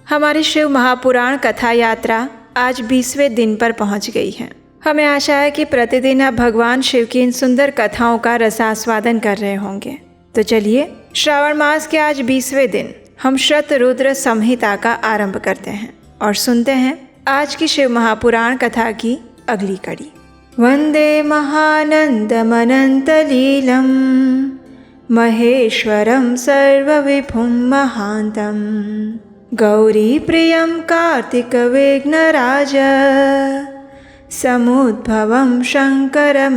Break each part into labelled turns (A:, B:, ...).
A: हमारी शिव महापुराण कथा यात्रा आज 20वें दिन पर पहुंच गई है। हमें आशा है कि प्रतिदिन आप भगवान शिव की इन सुंदर कथाओं का रसास्वादन कर रहे होंगे। तो चलिए, श्रावण मास के आज 20वें दिन हम शतरुद्र संहिता का आरंभ करते हैं और सुनते हैं आज की शिव महापुराण कथा की अगली कड़ी। वंदे महानंदमनंतलीलं महेश्वरं सर्वविभुं महान्तं गौरीप्रियं कार्तिकविघ्नराज समुद्भवं शंकरमादिदेवं।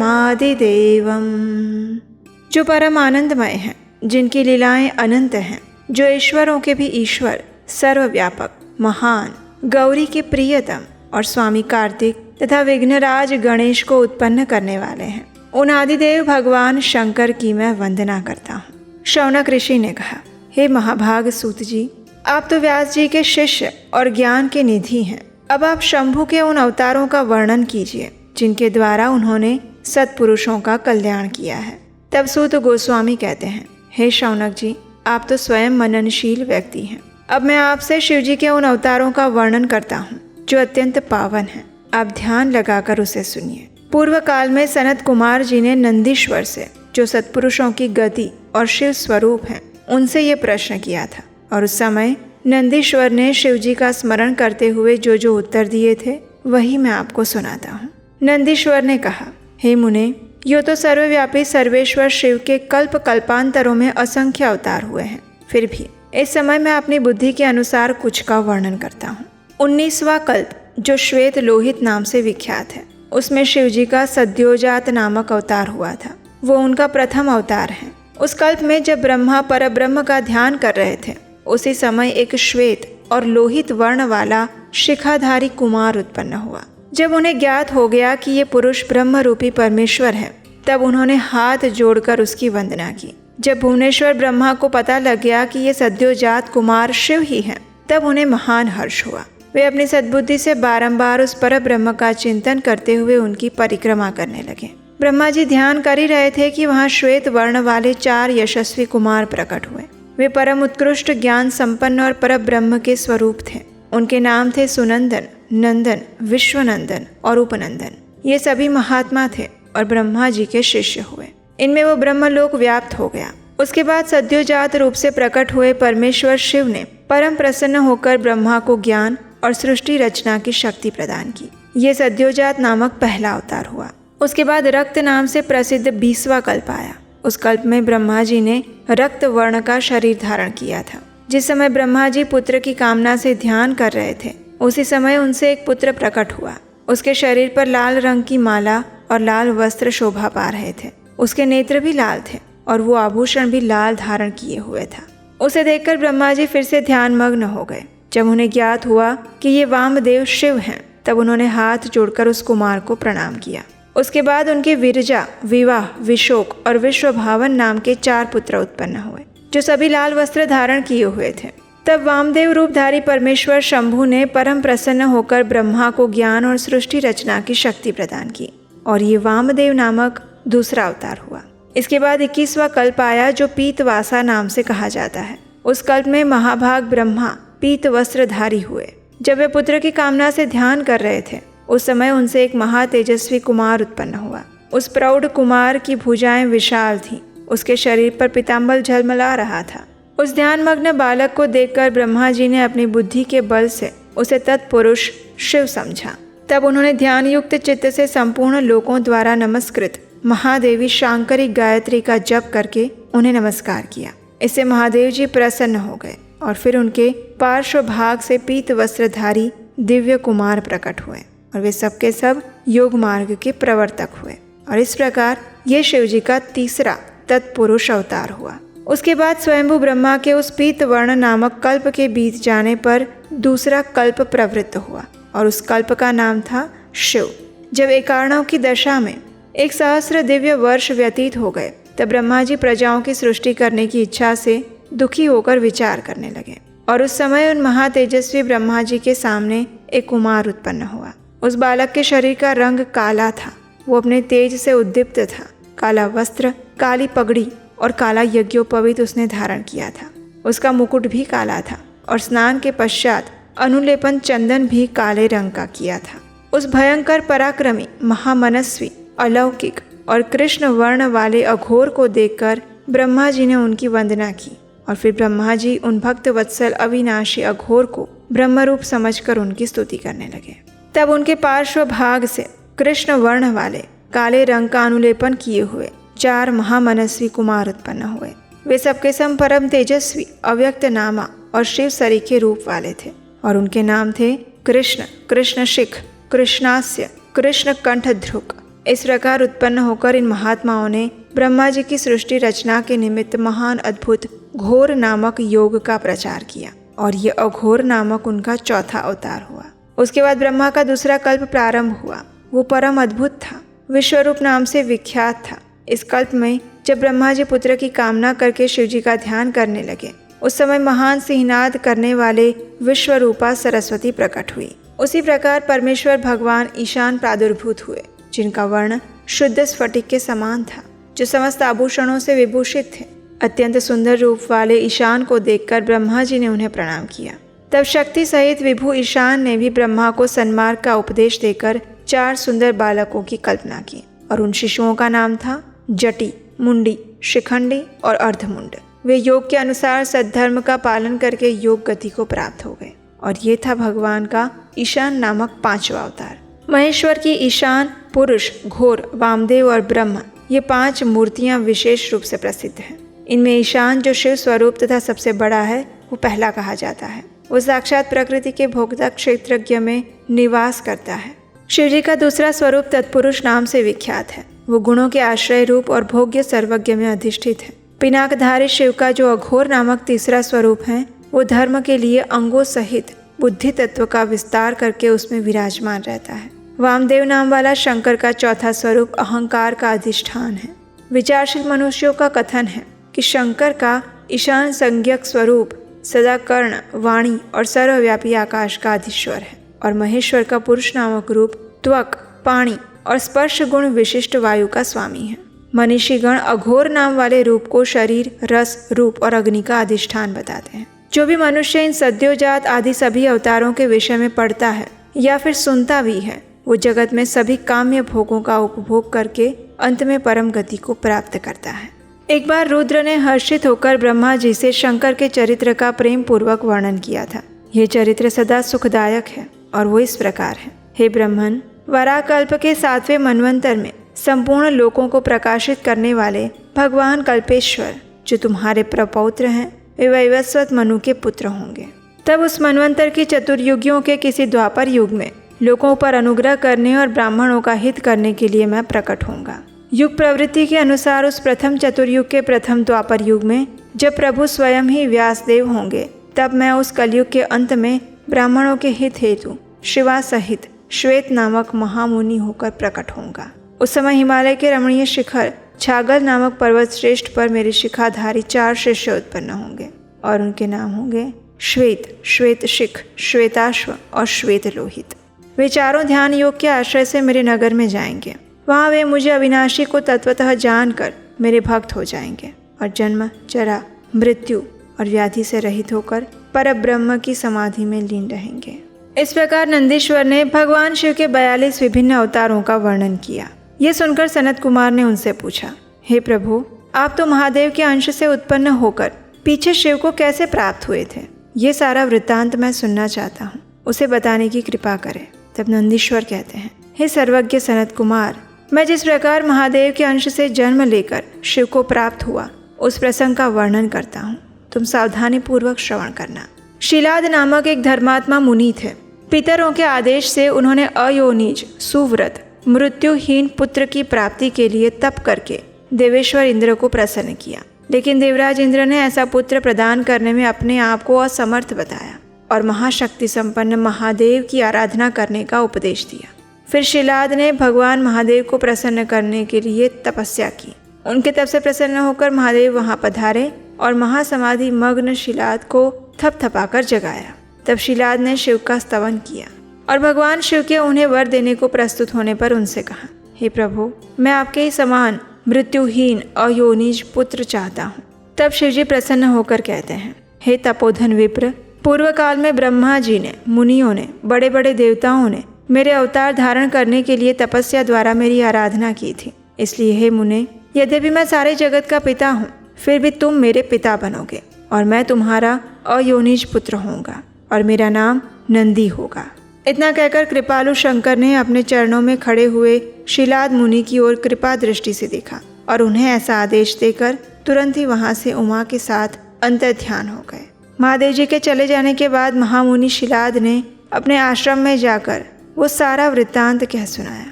A: जो परम आनंदमय हैं, जिनकी लीलाएं अनंत हैं, जो ईश्वरों के भी ईश्वर, सर्वव्यापक, महान, गौरी के प्रियतम और स्वामी कार्तिक तथा विघ्नराज गणेश को उत्पन्न करने वाले हैं, उन आदिदेव भगवान शंकर की मैं वंदना करता हूँ। शौनक ऋषि ने कहा, हे महाभाग सूत जी, आप तो व्यास जी के शिष्य और ज्ञान के निधि हैं। अब आप शंभु के उन अवतारों का वर्णन कीजिए जिनके द्वारा उन्होंने सत्पुरुषों का कल्याण किया है। तब सूत गोस्वामी कहते हैं, हे शौनक जी, आप तो स्वयं मननशील व्यक्ति हैं। अब मैं आपसे शिव जी के उन अवतारों का वर्णन करता हूँ जो अत्यंत पावन हैं। आप ध्यान लगाकर उसे सुनिए। पूर्व काल में सनत कुमार जी ने नंदीश्वर से, जो सत्पुरुषों की गति और शिव स्वरूप हैं, उनसे ये प्रश्न किया था और उस समय नंदीश्वर ने शिव जी का स्मरण करते हुए जो जो उत्तर दिए थे वही मैं आपको सुनाता हूँ। नंदीश्वर ने कहा, हे मुने, यो तो सर्वव्यापी सर्वेश्वर शिव के कल्प कल्पांतरों में असंख्य अवतार हुए हैं। फिर भी इस समय मैं अपनी बुद्धि के अनुसार कुछ का वर्णन करता हूँ। 19वां कल्प, जो श्वेत लोहित नाम से विख्यात है, उसमें शिव जी का सद्योजात नामक अवतार हुआ था। वो उनका प्रथम अवतार है। उस कल्प में जब ब्रह्मा परब्रह्म का ध्यान कर रहे थे, उसी समय एक श्वेत और लोहित वर्ण वाला शिखाधारी कुमार उत्पन्न हुआ। जब उन्हें ज्ञात हो गया कि ये पुरुष ब्रह्म रूपी परमेश्वर है, तब उन्होंने हाथ जोड़कर उसकी वंदना की। जब भुवनेश्वर ब्रह्मा को पता लग गया कि ये सद्योजात कुमार शिव ही हैं, तब उन्हें महान हर्ष हुआ। वे अपनी सद्बुद्धि से बारंबार उस पर ब्रह्म का चिंतन करते हुए उनकी परिक्रमा करने लगे। ब्रह्मा जी ध्यान कर ही रहे थे कि वहाँ श्वेत वर्ण वाले 4 यशस्वी कुमार प्रकट हुए। वे परम उत्कृष्ट ज्ञान संपन्न और पर ब्रह्म के स्वरूप थे। उनके नाम थे सुनंदन, नंदन, विश्वनंदन और उपनंदन। ये सभी महात्मा थे और ब्रह्मा जी के शिष्य हुए। इनमें वो ब्रह्मलोक व्याप्त हो गया। उसके बाद सद्योजात रूप से प्रकट हुए परमेश्वर शिव ने परम प्रसन्न होकर ब्रह्मा को ज्ञान और सृष्टि रचना की शक्ति प्रदान की। ये सद्योजात नामक पहला अवतार हुआ। उसके बाद रक्त नाम से प्रसिद्ध 20वां कल्प आया। उस कल्प में ब्रह्मा जी ने रक्त वर्ण का शरीर धारण किया था। जिस समय ब्रह्मा जी पुत्र की कामना से ध्यान कर रहे थे, उसी समय उनसे एक पुत्र प्रकट हुआ। उसके शरीर पर लाल रंग की माला और लाल वस्त्र शोभा पा रहे थे। उसके नेत्र भी लाल थे और वो आभूषण भी लाल धारण किए हुए था। उसे देखकर ब्रह्मा जी फिर से ध्यान मग्न हो गए। जब उन्हें ज्ञात हुआ कि ये वामदेव शिव हैं, तब उन्होंने हाथ जोड़कर उस कुमार को प्रणाम किया। उसके बाद उनके विरजा, विवाह, विशोक और विश्वभावन नाम के 4 पुत्र उत्पन्न हुए, जो सभी लाल वस्त्र धारण किए हुए थे। तब वामदेव रूपधारी परमेश्वर शंभु ने परम प्रसन्न होकर ब्रह्मा को ज्ञान और सृष्टि रचना की शक्ति प्रदान की और ये वामदेव नामक दूसरा अवतार हुआ। इसके बाद 21वां कल्प आया, जो पीतवासा नाम से कहा जाता है। उस कल्प में महाभाग ब्रह्मा पीत वस्त्रधारी हुए। जब वे पुत्र की कामना से ध्यान कर रहे थे, उस समय उनसे एक महातेजस्वी कुमार उत्पन्न हुआ। उस प्रौढ़ कुमार की भुजाएं विशाल थीं। उसके शरीर पर पीताम्बर झलमला रहा था। उस ध्यानमग्न बालक को देखकर ब्रह्मा जी ने अपनी बुद्धि के बल से उसे तत्पुरुष शिव समझा। तब उन्होंने ध्यान युक्त चित्त से संपूर्ण लोकों द्वारा नमस्कृत महादेवी शांकरी गायत्री का जप करके उन्हें नमस्कार किया। इससे महादेव जी प्रसन्न हो गए और फिर उनके पार्श्व भाग से पीत वस्त्रधारी दिव्य कुमार प्रकट हुए और वे सबके सब योग मार्ग के प्रवर्तक हुए। और इस प्रकार ये शिव जी का तीसरा तत्पुरुष अवतार हुआ। उसके बाद स्वयंभू ब्रह्मा के उस पीत वर्ण नामक कल्प के बीत जाने पर दूसरा कल्प प्रवृत्त हुआ और उस कल्प का नाम था शिव। जब एकार्णव की दशा में 1 सहस्र दिव्य वर्ष व्यतीत हो गए, तब ब्रह्मा जी प्रजाओं की सृष्टि करने की इच्छा से दुखी होकर विचार करने लगे और उस समय उन महातेजस्वी ब्रह्मा जी के सामने एक कुमार उत्पन्न हुआ। उस बालक के शरीर का रंग काला था। वो अपने तेज से उद्दीप्त था। काला वस्त्र, काली पगड़ी और काला यज्ञोपवीत उसने धारण किया था। उसका मुकुट भी काला था और स्नान के पश्चात अनुलेपन चंदन भी काले रंग का किया था। उस भयंकर पराक्रमी, महामनस्वी, अलौकिक और कृष्ण वर्ण वाले अघोर को देखकर ब्रह्मा जी ने उनकी वंदना की और फिर ब्रह्मा जी उन भक्त वत्सल अविनाशी अघोर को ब्रह्मरूप समझकर उनकी स्तुति करने लगे। तब उनके पार्श्व भाग से कृष्ण वर्ण वाले काले रंग का अनुलेपन किए हुए 4 महामनस्वी कुमार उत्पन्न हुए। वे सबके सम परम तेजस्वी, अव्यक्त नामा और शिव सरीखे रूप वाले थे और उनके नाम थे कृष्ण, कृष्णशिख, कृष्णास्य, कृष्ण कंठध्रुक। इस प्रकार उत्पन्न होकर इन महात्माओं ने ब्रह्मा जी की सृष्टि रचना के निमित्त महान अद्भुत घोर नामक योग का प्रचार किया और ये अघोर नामक उनका चौथा अवतार हुआ। उसके बाद ब्रह्मा का दूसरा कल्प प्रारंभ हुआ। वो परम अद्भुत था, विश्वरूप नाम से विख्यात था। इस कल्प में जब ब्रह्मा जी पुत्र की कामना करके शिव जी का ध्यान करने लगे, उस समय महान सिंहनाद करने वाले विश्वरूपा सरस्वती प्रकट हुई। उसी प्रकार परमेश्वर भगवान ईशान प्रादुर्भूत हुए, जिनका वर्ण शुद्ध स्फटिक के समान था, जो समस्त आभूषणों से विभूषित थे। अत्यंत सुंदर रूप वाले ईशान को देखकर ब्रह्मा जी ने उन्हें प्रणाम किया। तब शक्ति सहित विभु ईशान ने भी ब्रह्मा को सन्मार्ग का उपदेश देकर 4 सुंदर बालकों की कल्पना की और उन शिशुओं का नाम था जटी, मुंडी, शिखंडी और अर्धमुंड। वे योग के अनुसार सद्धर्म का पालन करके योग गति को प्राप्त हो गए और ये था भगवान का ईशान नामक 5वां अवतार। महेश्वर की ईशान, पुरुष, घोर, वामदेव और ब्रह्म, ये 5 मूर्तियां विशेष रूप से प्रसिद्ध हैं। इनमें ईशान, जो शिव स्वरूप तथा सबसे बड़ा है, वो पहला कहा जाता है। वो साक्षात प्रकृति के भोक्ता क्षेत्रज्ञ में निवास करता है। शिव जी का दूसरा स्वरूप तत्पुरुष नाम से विख्यात है। वो गुणों के आश्रय रूप और भोग्य सर्वज्ञ में अधिष्ठित है। पिनाकधारी शिव का जो अघोर नामक तीसरा स्वरूप है, वो धर्म के लिए अंगों सहित बुद्धि तत्व का विस्तार करके उसमें विराजमान रहता है। वामदेव नाम वाला शंकर का चौथा स्वरूप अहंकार का अधिष्ठान है। विचारशील मनुष्यों का कथन है कि शंकर का ईशान संज्ञक स्वरूप सदा कर्ण, वाणी और सर्वव्यापी आकाश का अधीश्वर है और महेश्वर का पुरुष नामक रूप त्वक, पाणी और स्पर्श गुण विशिष्ट वायु का स्वामी है। मनीषीगण अघोर नाम वाले रूप को शरीर, रस, रूप और अग्नि का अधिष्ठान बताते हैं। जो भी मनुष्य इन सद्योजात आदि सभी अवतारों के विषय में पढ़ता है या फिर सुनता भी है, वो जगत में सभी काम्य भोगों का उपभोग करके अंत में परम गति को प्राप्त करता है। एक बार रुद्र ने हर्षित होकर ब्रह्मा जी से शंकर के चरित्र का प्रेम पूर्वक वर्णन किया था। यह चरित्र सदा सुखदायक है और वो इस प्रकार है। हे ब्रह्मन, वराकल्प के 7वें मनवंतर में संपूर्ण लोकों को प्रकाशित करने वाले भगवान कल्पेश्वर, जो तुम्हारे प्रपौत्र हैं, वे वैवस्वत मनु के पुत्र होंगे। तब उस मनवंतर की चतुर्युगियों के किसी द्वापर युग में लोगों पर अनुग्रह करने और ब्राह्मणों का हित करने के लिए मैं प्रकट होऊंगा। युग प्रवृत्ति के अनुसार उस प्रथम चतुर्युग के प्रथम द्वापर युग में जब प्रभु स्वयं ही व्यासदेव होंगे, तब मैं उस कलयुग के अंत में ब्राह्मणों के हित हेतु शिवा सहित श्वेत नामक महामुनि होकर प्रकट होऊंगा। उस समय हिमालय के रमणीय शिखर छागल नामक पर्वत श्रेष्ठ पर मेरे शिखाधारी 4 शिष्य उत्पन्न होंगे और उनके नाम होंगे श्वेत, श्वेतशिख, श्वेताश्व और श्वेत लोहित। वे चारों ध्यान योग के आश्रय से मेरे नगर में जाएंगे। वहाँ वे मुझे अविनाशी को तत्वतः जानकर मेरे भक्त हो जाएंगे और जन्म, जरा, मृत्यु और व्याधि से रहित होकर परब्रह्म की समाधि में लीन रहेंगे। इस प्रकार नंदीश्वर ने भगवान शिव के 42 विभिन्न अवतारों का वर्णन किया। ये सुनकर सनत कुमार ने उनसे पूछा, हे प्रभु, आप तो महादेव के अंश से उत्पन्न होकर पीछे शिव को कैसे प्राप्त हुए थे? ये सारा वृत्तांत मैं सुनना चाहता हूँ, उसे बताने की कृपा करें। तब नंदीश्वर कहते हैं, हे सर्वज्ञ सनत कुमार, मैं जिस प्रकार महादेव के अंश से जन्म लेकर शिव को प्राप्त हुआ, उस प्रसंग का वर्णन करता हूँ। तुम सावधानी पूर्वक श्रवण करना। शीलाद नामक एक धर्मात्मा मुनि थे। पितरों के आदेश से उन्होंने अयोनिज, सुव्रत, मृत्युहीन पुत्र की प्राप्ति के लिए तप करके देवेश्वर इंद्र को प्रसन्न किया। लेकिन देवराज इंद्र ने ऐसा पुत्र प्रदान करने में अपने आप को असमर्थ बताया और महाशक्ति संपन्न महादेव की आराधना करने का उपदेश दिया। फिर शीलाद ने भगवान महादेव को प्रसन्न करने के लिए तपस्या की। उनके तप से प्रसन्न होकर महादेव वहां पधारे और महासमाधि मग्न शीलाद को थपथपाकर जगाया। तब शीलाद ने शिव का स्तवन किया और भगवान शिव के उन्हें वर देने को प्रस्तुत होने पर उनसे कहा, हे प्रभु, मैं आपके ही समान मृत्युहीन अयोनिज पुत्र चाहता हूँ। तब शिवजी प्रसन्न होकर कहते हैं, हे तपोधन विप्र, पूर्व काल में ब्रह्मा जी ने, मुनियों ने, बड़े बड़े देवताओं ने मेरे अवतार धारण करने के लिए तपस्या द्वारा मेरी आराधना की थी। इसलिए हे मुने, यद्यपि मैं सारे जगत का पिता हूँ, फिर भी तुम मेरे पिता बनोगे और मैं तुम्हारा अयोनिज पुत्र होऊंगा और मेरा नाम नंदी होगा। इतना कहकर कृपालु शंकर ने अपने चरणों में खड़े हुए शिलाद मुनि की ओर कृपा दृष्टि से देखा और उन्हें ऐसा आदेश देकर तुरंत ही वहां से उमा के साथ अंतर ध्यान हो गए। महादेव जी के चले जाने के बाद महामुनि शिलाद ने अपने आश्रम में जाकर वो सारा वृत्तांत कह सुनाया।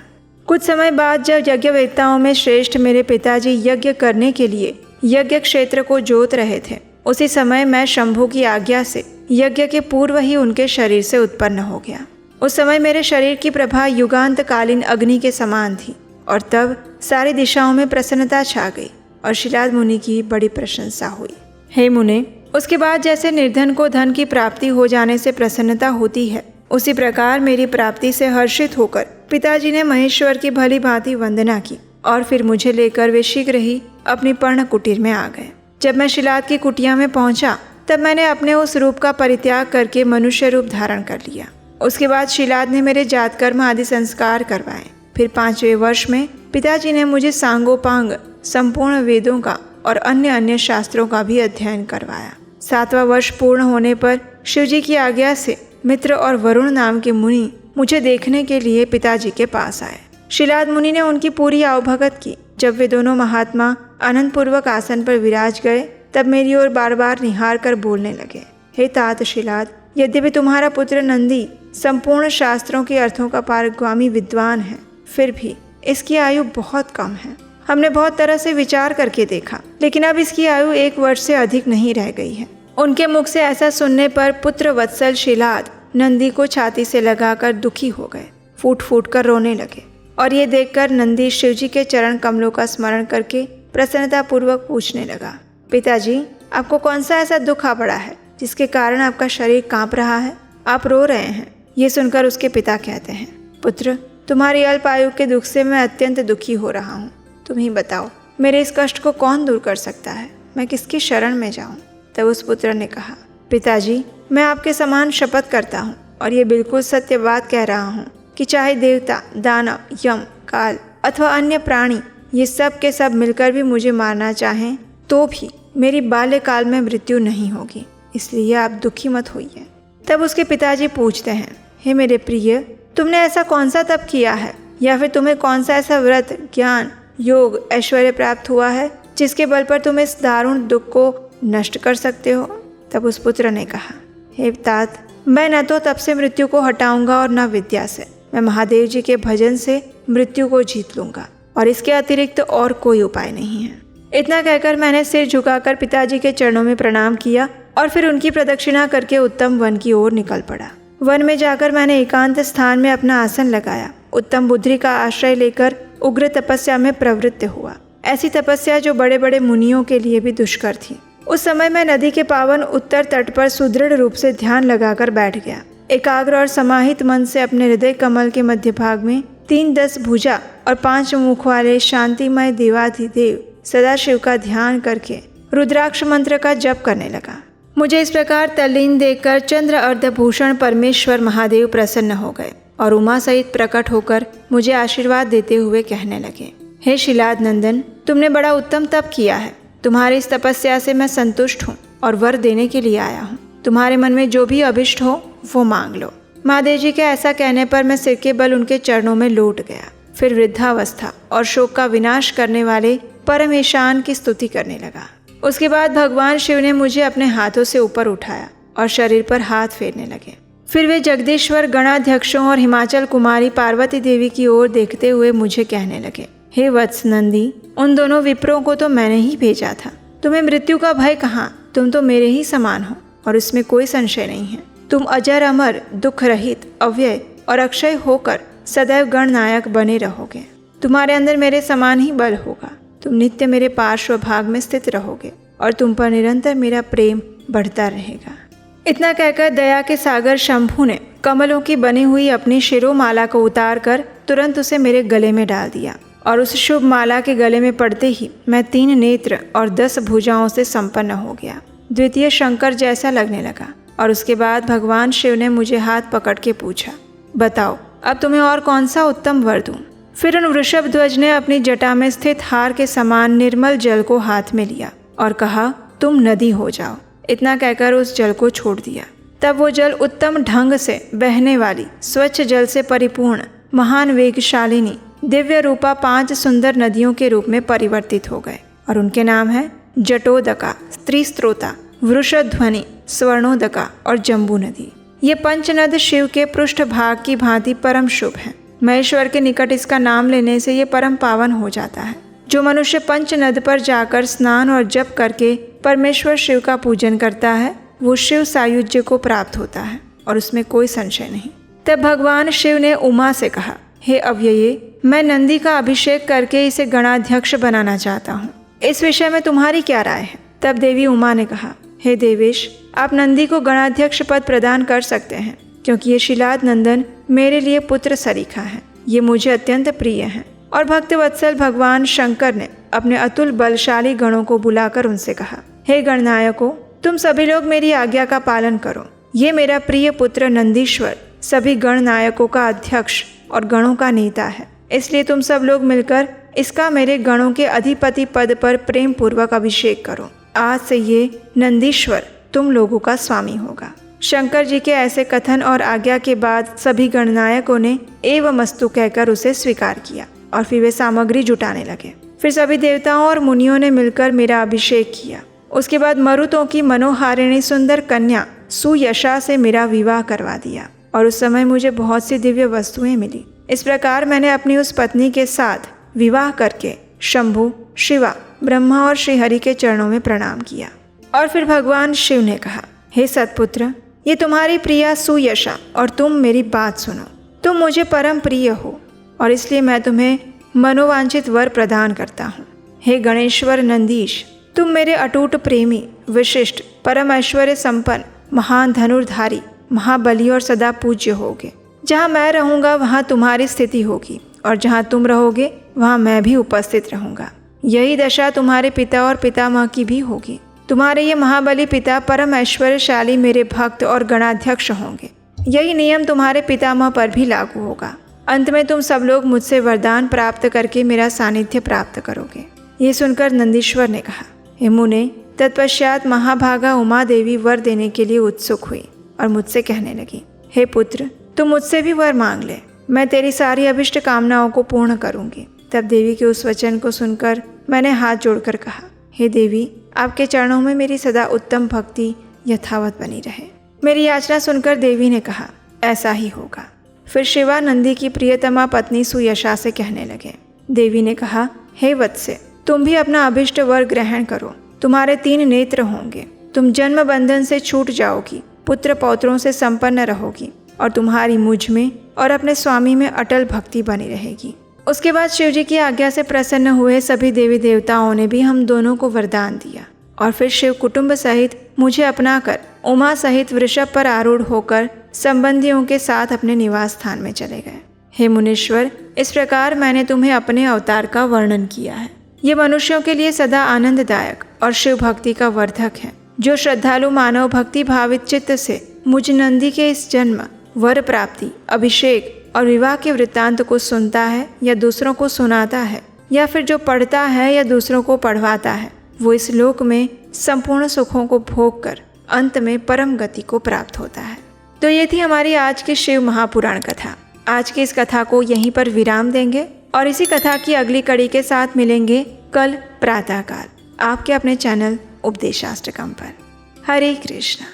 A: कुछ समय बाद जब यज्ञवेत्ताओं में श्रेष्ठ मेरे पिताजी यज्ञ करने के लिए यज्ञ क्षेत्र को जोत रहे थे, उसी समय मैं शंभु की आज्ञा से यज्ञ के पूर्व ही उनके शरीर से उत्पन्न हो गया। उस समय मेरे शरीर की प्रभा युगांतकालीन अग्नि के समान थी और तब सारी दिशाओं में प्रसन्नता छा गई और शिलाद मुनि की बड़ी प्रशंसा हुई। हे मुने, उसके बाद जैसे निर्धन को धन की प्राप्ति हो जाने से प्रसन्नता होती है, उसी प्रकार मेरी प्राप्ति से हर्षित होकर पिताजी ने महेश्वर की भली भांति वंदना की और फिर मुझे लेकर वे शीघ्र ही अपनी पर्ण कुटीर में आ गए। जब मैं शिलाद की कुटिया में पहुंचा तब मैंने अपने उस रूप का परित्याग करके मनुष्य रूप धारण कर लिया। उसके बाद शिलाद ने मेरे जातकर्म आदि संस्कार करवाए। फिर 5वें वर्ष में पिताजी ने मुझे सांगोपांग संपूर्ण वेदों का और अन्य शास्त्रों का भी अध्ययन करवाया। 7वां वर्ष पूर्ण होने पर शिवजी की आज्ञा से मित्र और वरुण नाम के मुनि मुझे देखने के लिए पिताजी के पास आए। शिलाद मुनि ने उनकी पूरी आवभगत की। जब वे दोनों महात्मा आनंद पूर्वक आसन पर विराज गए तब मेरी ओर बार बार निहार कर बोलने लगे, हे तात शिलाद, यद्यपि तुम्हारा पुत्र नंदी संपूर्ण शास्त्रों के अर्थों का पारगामी विद्वान है, फिर भी इसकी आयु बहुत कम है। हमने बहुत तरह से विचार करके देखा, लेकिन अब इसकी आयु 1 वर्ष से अधिक नहीं रह गई है। उनके मुख से ऐसा सुनने पर पुत्र वत्सल शिलाद नंदी को छाती से लगाकर दुखी हो गए, फूट फूट कर रोने लगे। और ये देखकर नंदी शिवजी के चरण कमलों का स्मरण करके प्रसन्नता पूर्वक पूछने लगा, पिताजी, आपको कौन सा ऐसा दुख आ पड़ा है जिसके कारण आपका शरीर कांप रहा है? आप रो रहे हैं। ये सुनकर उसके पिता कहते हैं, पुत्र, तुम्हारी अल्प आयु के दुख से मैं अत्यंत दुखी हो रहा हूँ। तुम ही बताओ, मेरे इस कष्ट को कौन दूर कर सकता है? मैं किसकी शरण में जाऊँ? तब उस पुत्र ने कहा, पिताजी, मैं आपके समान शपथ करता हूँ और ये बिल्कुल सत्य बात कह रहा हूँ कि चाहे देवता, दानव, यम, काल अथवा अन्य प्राणी ये सब के सब मिलकर भी मुझे मारना चाहें तो भी मेरी बाल्यकाल में मृत्यु नहीं होगी, इसलिए आप दुखी मत होइए। तब उसके पिताजी पूछते हैं, हे मेरे प्रिय, तुमने ऐसा कौन सा तप किया है या फिर तुम्हें कौन सा ऐसा व्रत, ज्ञान, योग, ऐश्वर्य प्राप्त हुआ है जिसके बल पर तुम इस दारुण दुख को नष्ट कर सकते हो? तब उस पुत्र ने कहा, हे तात, मैं न तो तप से मृत्यु को हटाऊंगा और न विद्या से। मैं महादेव जी के भजन से मृत्यु को जीत लूंगा और इसके अतिरिक्त और कोई उपाय नहीं है। इतना कहकर मैंने सिर झुकाकर पिताजी के चरणों में प्रणाम किया और फिर उनकी प्रदक्षिणा करके उत्तम वन की ओर निकल पड़ा। वन में जाकर मैंने एकांत स्थान में अपना आसन लगाया। उत्तम बुद्धि का आश्रय लेकर उग्र तपस्या में प्रवृत्त हुआ। ऐसी तपस्या जो बड़े बड़े मुनियों के लिए भी दुष्कर थी। उस समय मैं नदी के पावन उत्तर तट पर सुदृढ़ रूप से ध्यान लगाकर बैठ गया। एकाग्र और समाहित मन से अपने हृदय कमल के मध्य भाग में 3 10 भुजा और 5 मुख वाले शांतिमय देवाधिदेव सदाशिव का ध्यान करके रुद्राक्ष मंत्र का जप करने लगा। मुझे इस प्रकार तल्लीन देखकर चंद्र अर्धभूषण परमेश्वर महादेव प्रसन्न हो गए और उमा सहित प्रकट होकर मुझे आशीर्वाद देते हुए कहने लगे, हे शिलाद नंदन, तुमने बड़ा उत्तम तप किया है। तुम्हारी इस तपस्या से मैं संतुष्ट हूँ और वर देने के लिए आया हूँ। तुम्हारे मन में जो भी अभिष्ट हो वो मांग लो। महादेव जी के ऐसा कहने पर मैं सिर के बल उनके चरणों में लौट गया। फिर वृद्धावस्था और शोक का विनाश करने वाले परमेशान की स्तुति करने लगा। उसके बाद भगवान शिव ने मुझे अपने हाथों से ऊपर उठाया और शरीर पर हाथ फेरने लगे। फिर वे जगदीश्वर गणाध्यक्षों और हिमाचल कुमारी पार्वती देवी की ओर देखते हुए मुझे कहने लगे, हे वत्स नंदी, उन दोनों विप्रों को तो मैंने ही भेजा था। तुम्हें मृत्यु का भय कहाँ? तुम तो मेरे ही समान हो और इसमें कोई संशय नहीं है। तुम अजर अमर, दुख रहित, अव्यय और अक्षय होकर सदैव गणनायक बने रहोगे। तुम्हारे अंदर मेरे समान ही बल होगा। तुम नित्य मेरे पार्श्व भाग में स्थित रहोगे और तुम पर निरंतर मेरा प्रेम बढ़ता रहेगा। इतना कहकर दया के सागर शंभु ने कमलों की बनी हुई अपनी शिरोमाला को उतार कर तुरंत उसे मेरे गले में डाल दिया और उस शुभ माला के गले में पड़ते ही मैं 3 नेत्र और 10 भुजाओं से संपन्न हो गया। द्वितीय शंकर जैसा लगने लगा और उसके बाद भगवान शिव ने मुझे हाथ पकड़ के पूछा, बताओ अब तुम्हें और कौन सा उत्तम वर दूं? फिर उन वृषभ ध्वज ने अपनी जटा में स्थित हार के समान निर्मल जल को हाथ में लिया और कहा, तुम नदी हो जाओ। इतना कहकर उस जल को छोड़ दिया। तब वो जल उत्तम ढंग से बहने वाली स्वच्छ जल से परिपूर्ण महान वेगशालिनी दिव्य रूपा 5 सुंदर नदियों के रूप में परिवर्तित हो गए और उनके नाम है जटोदका, स्त्रीस्त्रोता, वृषध्वनि, स्वर्णोदका और जम्बू नदी। ये पंचनद शिव के पृष्ठ भाग की भांति परम शुभ है। महेश्वर के निकट इसका नाम लेने से ये परम पावन हो जाता है। जो मनुष्य पंचनद पर जाकर स्नान और जप करके परमेश्वर शिव का पूजन करता है वो शिव सायुज्य को प्राप्त होता है और उसमें कोई संशय नहीं। तब भगवान शिव ने उमा से कहा, हे अव्यये, मैं नंदी का अभिषेक करके इसे गणाध्यक्ष बनाना चाहता हूँ। इस विषय में तुम्हारी क्या राय है? तब देवी उमा ने कहा, हे देवेश, आप नंदी को गणाध्यक्ष पद प्रदान कर सकते हैं क्योंकि ये शिलाद नंदन मेरे लिए पुत्र सरीखा है। ये मुझे अत्यंत प्रिय है। और भक्तवत्सल भगवान शंकर ने अपने अतुल बलशाली गणों को बुलाकर उनसे कहा, हे गणनायकों, तुम सभी लोग मेरी आज्ञा का पालन करो। ये मेरा प्रिय पुत्र नंदीश्वर सभी गणनायकों का अध्यक्ष और गणों का नेता है, इसलिए तुम सब लोग मिलकर इसका मेरे गणों के अधिपति पद पर प्रेम पूर्वक अभिषेक करो। आज से ये नंदीश्वर तुम लोगों का स्वामी होगा। शंकर जी के ऐसे कथन और आज्ञा के बाद सभी गणनायकों ने एवमस्तु कहकर उसे स्वीकार किया और फिर वे सामग्री जुटाने लगे। फिर सभी देवताओं और मुनियों ने मिलकर मेरा अभिषेक किया। उसके बाद मरुतों की मनोहारिणी सुंदर कन्या सुयशा से मेरा विवाह करवा दिया और उस समय मुझे बहुत सी दिव्य वस्तुएं मिली। इस प्रकार मैंने अपनी उस पत्नी के साथ विवाह करके शंभु, शिवा, ब्रह्मा और श्रीहरि के चरणों में प्रणाम किया। और फिर भगवान शिव ने कहा, हे सतपुत्र, ये तुम्हारी प्रिया सुयशा और तुम मेरी बात सुनो। तुम मुझे परम प्रिय हो और इसलिए मैं तुम्हें मनोवांछित वर प्रदान करता हूँ। हे गणेश्वर नंदीश, तुम मेरे अटूट प्रेमी, विशिष्ट, परम ऐश्वर्य संपन्न, महान धनुर्धारी, महाबली और सदा पूज्य होगे। जहाँ मैं रहूँगा वहाँ तुम्हारी स्थिति होगी और जहाँ तुम रहोगे वहाँ मैं भी उपस्थित रहूँगा। यही दशा तुम्हारे पिता और पितामह की भी होगी। तुम्हारे ये महाबली पिता परम ऐश्वर्यशाली मेरे भक्त और गणाध्यक्ष होंगे। यही नियम तुम्हारे पितामह पर भी लागू होगा। अंत में तुम सब लोग मुझसे वरदान प्राप्त करके मेरा सानिध्य प्राप्त करोगे। ये सुनकर नंदीश्वर ने कहा, हे मुने, तत्पश्चात महाभागा उमा देवी वर देने के लिए उत्सुक हुई और मुझसे कहने लगी, हे पुत्र, तुम मुझसे भी वर मांग ले, मैं तेरी सारी अभिष्ट कामनाओं को पूर्ण करूंगी। तब देवी के उस वचन को सुनकर मैंने हाथ जोड़कर कहा, हे देवी, आपके चरणों में मेरी सदा उत्तम भक्ति यथावत बनी रहे। मेरी याचना सुनकर देवी ने कहा, ऐसा ही होगा। फिर शिवा नंदी की प्रियतमा पत्नी सुयशा से कहने लगे। देवी ने कहा, हे वत्से, तुम भी अपना अभिष्ट वर ग्रहण करो। तुम्हारे 3 नेत्र होंगे। तुम जन्म बंधन से छूट जाओगी, पुत्र पौत्रों से संपन्न रहोगी और तुम्हारी मुझ में और अपने स्वामी में अटल भक्ति बनी रहेगी। उसके बाद शिव जी की आज्ञा से प्रसन्न हुए सभी देवी देवताओं ने भी हम दोनों को वरदान दिया और फिर शिव कुटुंब सहित मुझे अपनाकर उमा सहित वृषभ पर आरूढ़ होकर संबंधियों के साथ अपने निवास स्थान में चले गए। हे मुनीश्वर, इस प्रकार मैंने तुम्हें अपने अवतार का वर्णन किया है। ये मनुष्यों के लिए सदा आनंददायक और शिव भक्ति का वर्धक है। जो श्रद्धालु मानव भक्ति भावित चित्त से मुझ नंदी के इस जन्म, वर प्राप्ति, अभिषेक और विवाह के वृत्तांत को सुनता है या दूसरों को सुनाता है या फिर जो पढ़ता है या दूसरों को पढ़वाता है, वो इस लोक में संपूर्ण सुखों को भोग कर अंत में परम गति को प्राप्त होता है। तो ये थी हमारी आज की शिव महापुराण कथा। आज की इस कथा को यहीं पर विराम देंगे और इसी कथा की अगली कड़ी के साथ मिलेंगे कल प्रातःकाल आपके अपने चैनल उपदेशाष्टकम पर। हरे कृष्णा।